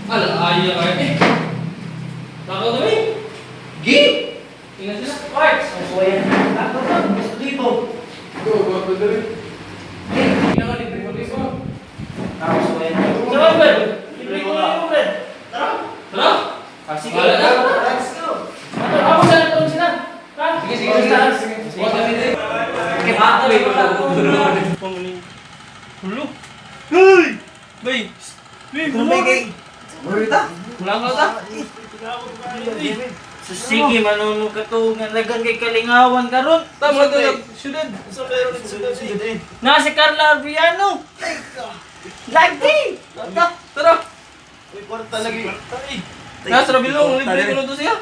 Ala, ayaw kayo eh. Takaw kami. Gi! Ingat sila. Parts! So yan. Ako ba? Gusto dito. Go, go, go, go. Hindi na libre ko dito. Tapos so yan. Sarap, Brad. Libre ko na yung Brad. Tara. Tara! Sige. Wala na. Let's go. Ano, ako sa natong sila. Ha? Sige, sige, sige. Huwag kami din. Okay, bata, wait ko lang. Hulo. Hey! Bay! Bay, Tumigay. Murita. Wala ka ta? Sige, manunod ka to. Nalagan kay Kalingawan karon. Tama ito lang. Syudad. Nga si Carla Arbiano. Lagi. Tara. Uy, kwarta lagi. Nasa Rabilong. Libre ko na to siya.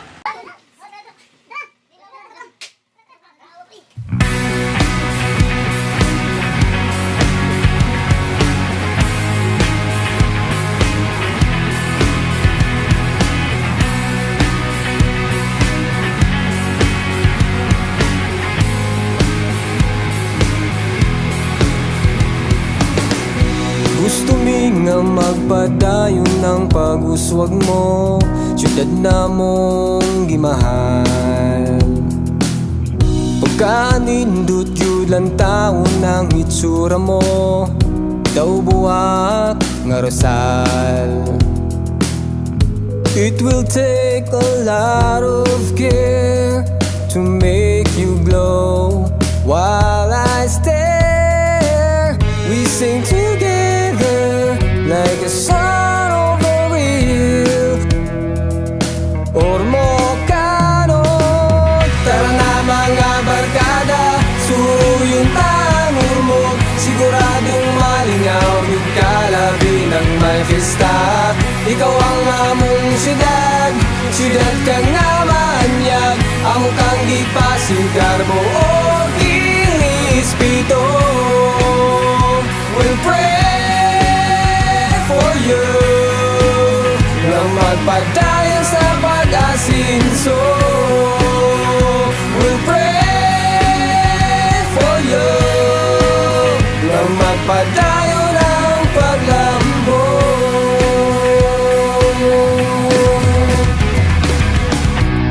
Gusto mi nga magpadayon ng pag-uswag mo, siyudad na mong gimahal. Pagkanindot yun lang taon ng itsura mo, daw buwak nga rosal. It will take a lot of care to make you glow while I stare. We sing together like a song over real Ormocano. Tara na mga barkada, suruyong tangur mo, siguradong malingaw yung kalabi ng may festa. Ikaw ang among siyudad, siyudad kang namanyag, amo kang gipasigar mo o gilispito. We'll pray for you na magpadayon sa pag-asinso. We'll pray for you na magpadayon ang paglambo.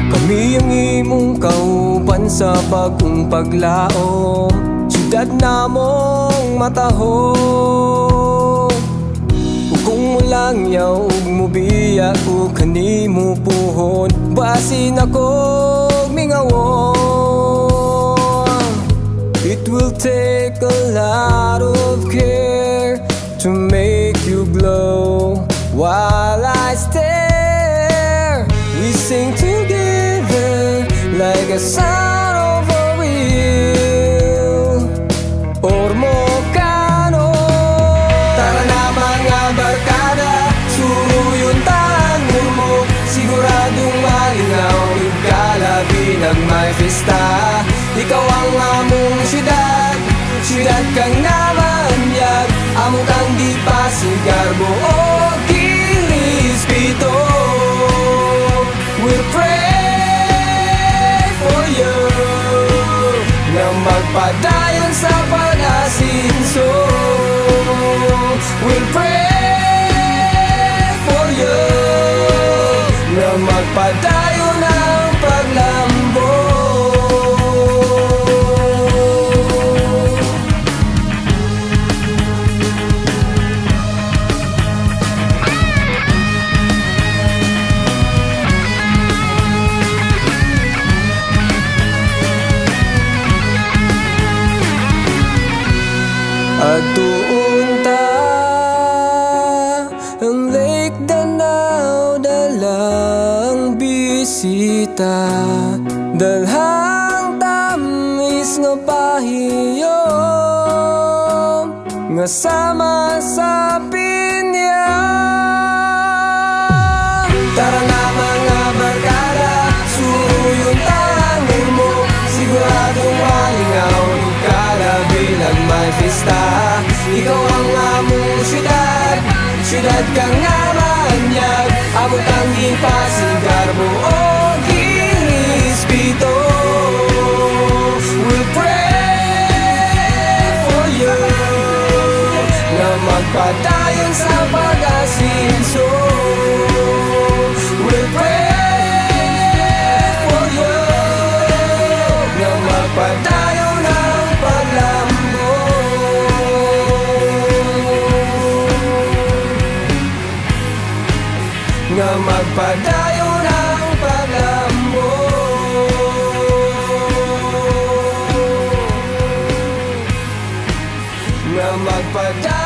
Kami ang imong kauban sa bagong paglaom, siyudad na mong matahong. Kung mo lang yaw ug mubiya ko kanimo puhon, basin ako mingawon. It will take a lot of care to make you glow while I stare. We sing together like a song of a real Ormocano. Tara na mga barkada, suruyong tangur mo, siguradong malingaw yung kalabi ng may festa. Ikaw ang among siyudad, siyudad kang namanyag, amo kang di pasigar mo o gilispito. We'll pray for you na magpadayon sa pag-asinso. We'll pray for you na magpadayon ang paglambo. At tuon ta ang Lake Danau, dalang bisita, dalhang tamis nga pahiyom nga sama sa pinya. Tara na mga barkada, suruyong tangur mo, siguradong malingaw yung kalabi ng may festa. Ikaw ang among siyudad, siyudad kang namanyag, amo kang ipasigar mo o gilispito. We'll pray for you na magpadayon sa pag-asinso. magpadayo ng pag-ambon. Na magpadayo